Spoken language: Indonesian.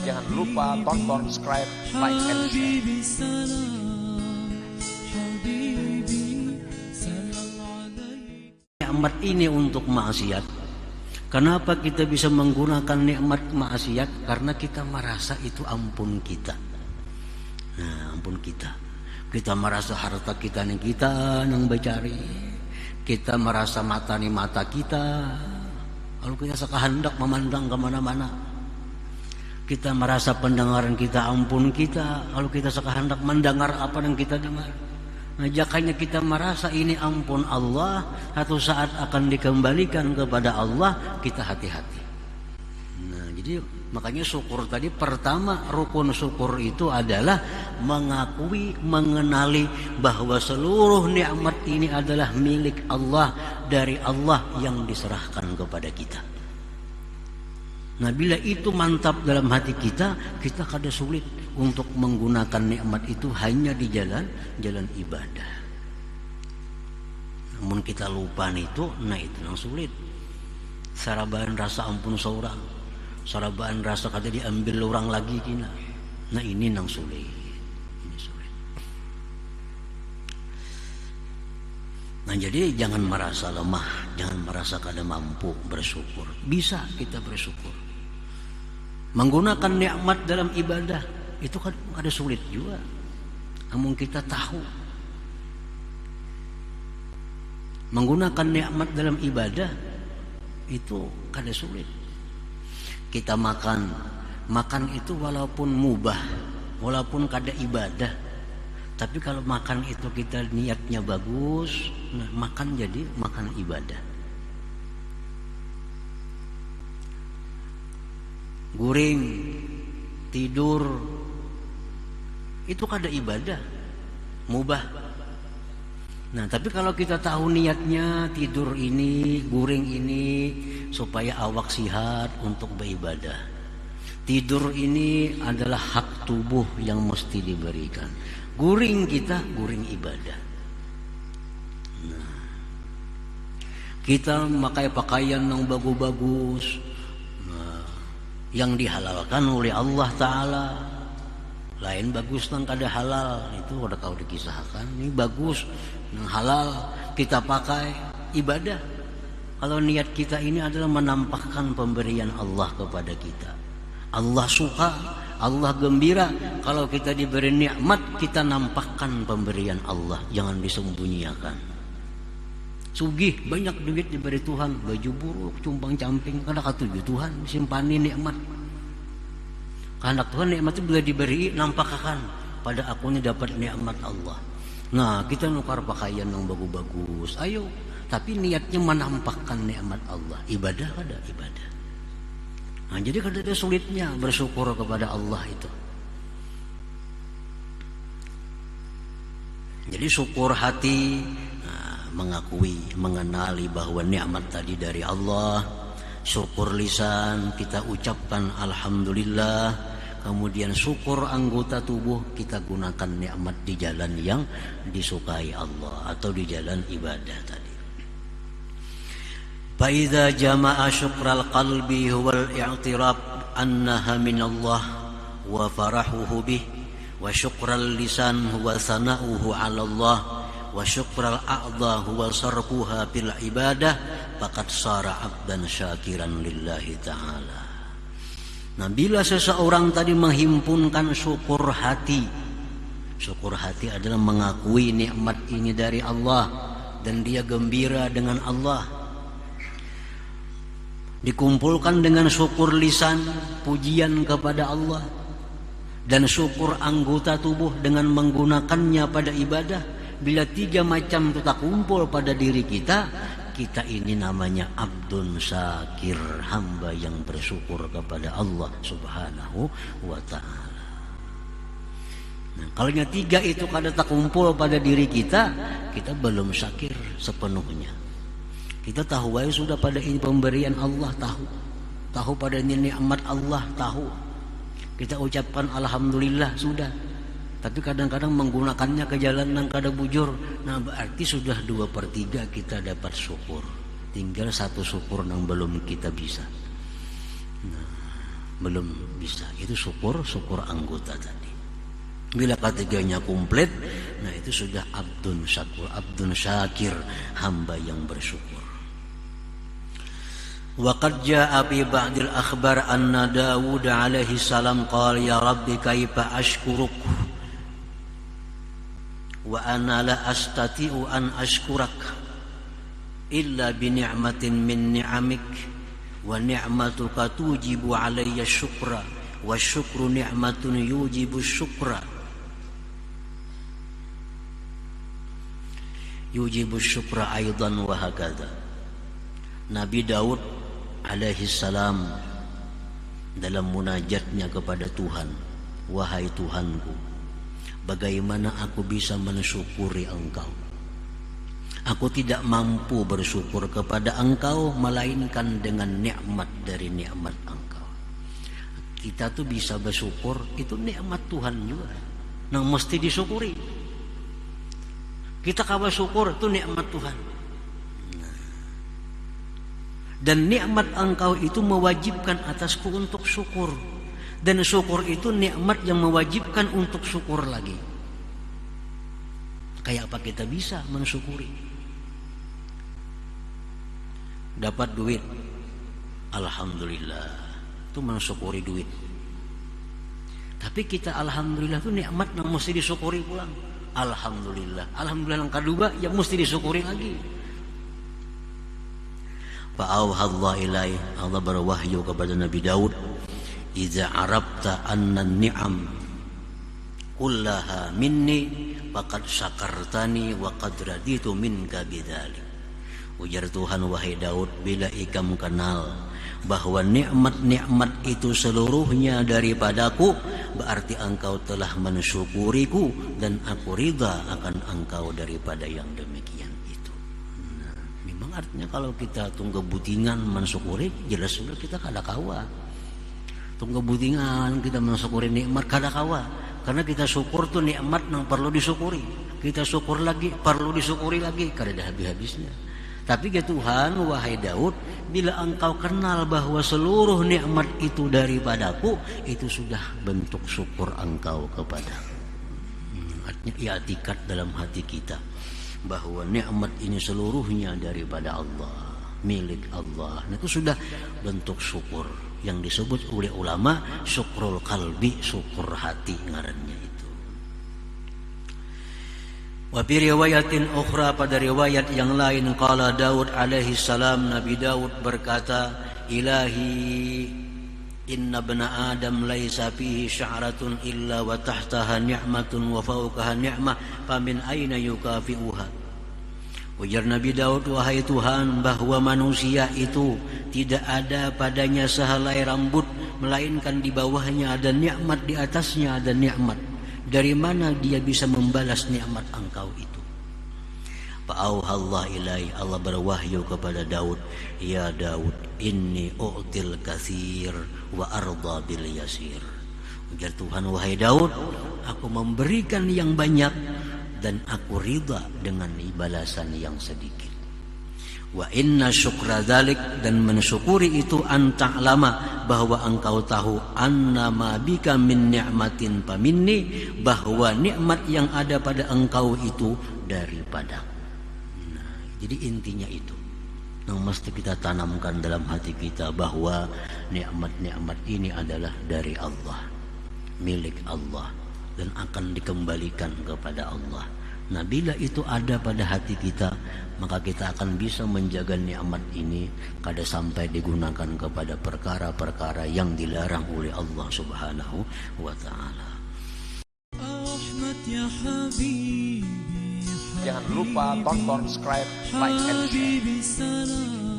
Jangan lupa tonton, subscribe, like, and share. Nikmat ini untuk maksiat. Kenapa kita bisa menggunakan nikmat maksiat? Karena kita merasa itu ampun kita. Nah, ampun kita. Kita merasa harta kita nih kita yang mencari. Kita merasa mata nih mata kita. Kalau kita sekahendak memandang kemana-mana. Kita merasa pendengaran kita ampun kita. Kalau kita sekahendak mendengar apa yang kita dengar. Nah, jakanya kita merasa ini ampun Allah, satu saat akan dikembalikan kepada Allah, kita hati-hati. Nah, jadi makanya syukur tadi pertama rukun syukur itu adalah mengakui, mengenali bahwa seluruh nikmat ini adalah milik Allah, dari Allah yang diserahkan kepada kita. Nah, bila itu mantap dalam hati kita, kita kada sulit untuk menggunakan nikmat itu hanya di jalan ibadah. Namun kita lupa itu, nah itu yang sulit. Sarabaan rasa ampun seorang, sarabaan rasa kada diambil orang lagi kina. Nah ini yang sulit. Ini sulit. Nah jadi jangan merasa lemah, jangan merasa kada mampu bersyukur. Bisa kita bersyukur. Menggunakan nikmat dalam ibadah itu kan ada sulit juga. Namun kita tahu menggunakan nikmat dalam ibadah itu kada sulit. Kita makan itu walaupun mubah, walaupun kada ibadah, tapi kalau makan itu kita niatnya bagus, nah makan jadi makan ibadah. Guring, tidur, itu kada ibadah, mubah. Nah tapi kalau kita tahu niatnya tidur ini, guring ini supaya awak sihat untuk beribadah. Tidur ini adalah hak tubuh yang mesti diberikan. Guring kita, guring ibadah. Nah, kita memakai pakaian yang bagus-bagus, yang dihalalkan oleh Allah Ta'ala. Lain bagus nang kada halal, itu udah kau dikisahkan. Ini bagus nang halal kita pakai ibadah. Kalau niat kita ini adalah menampakkan pemberian Allah kepada kita, Allah suka, Allah gembira kalau kita diberi nikmat, kita nampakkan pemberian Allah, jangan disembunyikan. Sugih banyak duit diberi Tuhan, baju buruk, cumpang camping, kada katuju Tuhan simpani nikmat. Karena Tuhan nikmat itu bila diberi nampakkan pada aku ini dapat nikmat Allah. Nah kita nukar pakaian yang bagus-bagus, ayo. Tapi niatnya menampakkan nikmat Allah. Ibadah kada ibadah. Nah jadi kada ada sulitnya bersyukur kepada Allah itu. Jadi syukur hati, mengakui, mengenali bahwa nikmat tadi dari Allah. Syukur lisan, kita ucapkan alhamdulillah. Kemudian syukur anggota tubuh, kita gunakan nikmat di jalan yang disukai Allah atau di jalan ibadah tadi. Fa idza jama'a syukral qalbi huwal i'tiraf annaha minallah wa farahuhu bih, wa syukral lisan huwa sana'uhu 'ala Allah, wa syukral a'dha huwa sarfuha bil ibadah, faqad sara 'abdan syakiran lillahi ta'ala. Nah bila seseorang tadi menghimpunkan syukur hati adalah mengakui nikmat ini dari Allah dan dia gembira dengan Allah. Dikumpulkan dengan syukur lisan, pujian kepada Allah, dan syukur anggota tubuh dengan menggunakannya pada ibadah. Bila tiga macam itu tak kumpul pada diri kita, kita ini namanya abdun syakir, hamba yang bersyukur kepada Allah Subhanahu wa ta'ala. Nah, kalau tiga itu kada tak kumpul pada diri kita, kita belum syakir sepenuhnya. Kita tahu wae sudah pada ini pemberian Allah, tahu pada ini nikmat Allah, tahu. Kita ucapkan alhamdulillah sudah. Tapi kadang-kadang menggunakannya ke jalan yang kada bujur. Nah berarti sudah 2/3 kita dapat syukur. Tinggal 1 syukur yang belum kita bisa. Belum bisa. Itu syukur anggota tadi. Bila ketiganya komplit, nah itu sudah abdun syakur, abdun syakir, hamba yang bersyukur. Wa qad jaa'a bi ba'dil akhbar anna Daud alaihi salam qala ya rabbi kaifa ashkuruk wa ana la astati'u an ashkurak illa bi ni'matin min ni'amik wa ni'matuka tujibu alayya syukra wa syukru ni'matun yujibu syukra aidan wa hakadha. Nabi Daud alaihi salam dalam munajatnya kepada Tuhan, wahai Tuhanku, bagaimana aku bisa mensyukuri Engkau? Aku tidak mampu bersyukur kepada Engkau melainkan dengan nikmat dari nikmat Engkau. Kita tuh bisa bersyukur, itu nikmat Tuhan juga, yang mesti disyukuri. Kita kalau syukur itu nikmat Tuhan. Dan nikmat Engkau itu mewajibkan atasku untuk syukur. Dan syukur itu nikmat yang mewajibkan untuk syukur lagi. Kayak apa kita bisa mensyukuri? Dapat duit, alhamdulillah, itu mensyukuri duit. Tapi kita alhamdulillah itu nikmat yang mesti disyukuri pulang. Alhamdulillah. Alhamdulillah yang kedua yang mesti disyukuri lagi. Fa'auhallah ilaih, Allah berwahyu kepada Nabi Daud, idza arabta anna ni'am kullaha minni faqad syakartani wa qad raditu minka bidzalik. Ujar Tuhan, wahai Daud, bila ikam kenal bahwa nikmat-nikmat itu seluruhnya daripadaku, berarti engkau telah mensyukuriku dan aku ridha akan engkau daripada yang demikian itu. Nah, memang artinya kalau kita tunggu butingan mensyukuri, jelas sudah kita kada kawa. Tunggu butingan kita mensyukuri nikmat kada kawa, karena kita syukur tuh nikmat yang perlu disyukuri. Kita syukur lagi, perlu disyukuri lagi, kada ada habis-habisnya. Tapi ya Tuhan, wahai Daud, bila engkau kenal bahwa seluruh nikmat itu daripadaku, itu sudah bentuk syukur engkau kepadaku. Artinya i'tikad dalam hati kita bahwa nikmat ini seluruhnya daripada Allah, milik Allah. Nah, itu sudah bentuk syukur yang disebut oleh ulama syukrul qalbi, syukur hati ngarannya itu. Wa fi riwayatin ukhra, pada riwayat yang lain, qala Daud alaihi salam, Nabi Daud berkata, ilahi inna bna adam laisa fihi sya'ratun illa wa tahtaha ni'matun wa fawqaha ni'mah famin aina yukafi'uha. Ujar Nabi Daud, wahai Tuhan, bahwa manusia itu tidak ada padanya sehelai rambut melainkan di bawahnya ada nikmat, di atasnya ada nikmat. Dari mana dia bisa membalas nikmat engkau itu? Fa'auhallah ilaih, Allah berwahyu kepada Daud, ya Daud, inni u'til katsir wa arda bil yasir. Ujar Tuhan, wahai Daud, aku memberikan yang banyak dan aku ridha dengan balasan yang sedikit. Wa inna syukra dzalik, dan mensyukuri itu anta'lama, bahwa engkau tahu, annama bika min ni'matin paminni, bahwa nikmat yang ada pada engkau itu daripadaku. Nah, jadi intinya itu yang mesti kita tanamkan dalam hati kita, bahwa nikmat-nikmat ini adalah dari Allah, milik Allah, dan akan dikembalikan kepada Allah. Nah, bila itu ada pada hati kita, maka kita akan bisa menjaga nikmat ini kada sampai digunakan kepada perkara-perkara yang dilarang oleh Allah Subhanahu wa ta'ala. Jangan lupa tonton, subscribe, like, and share.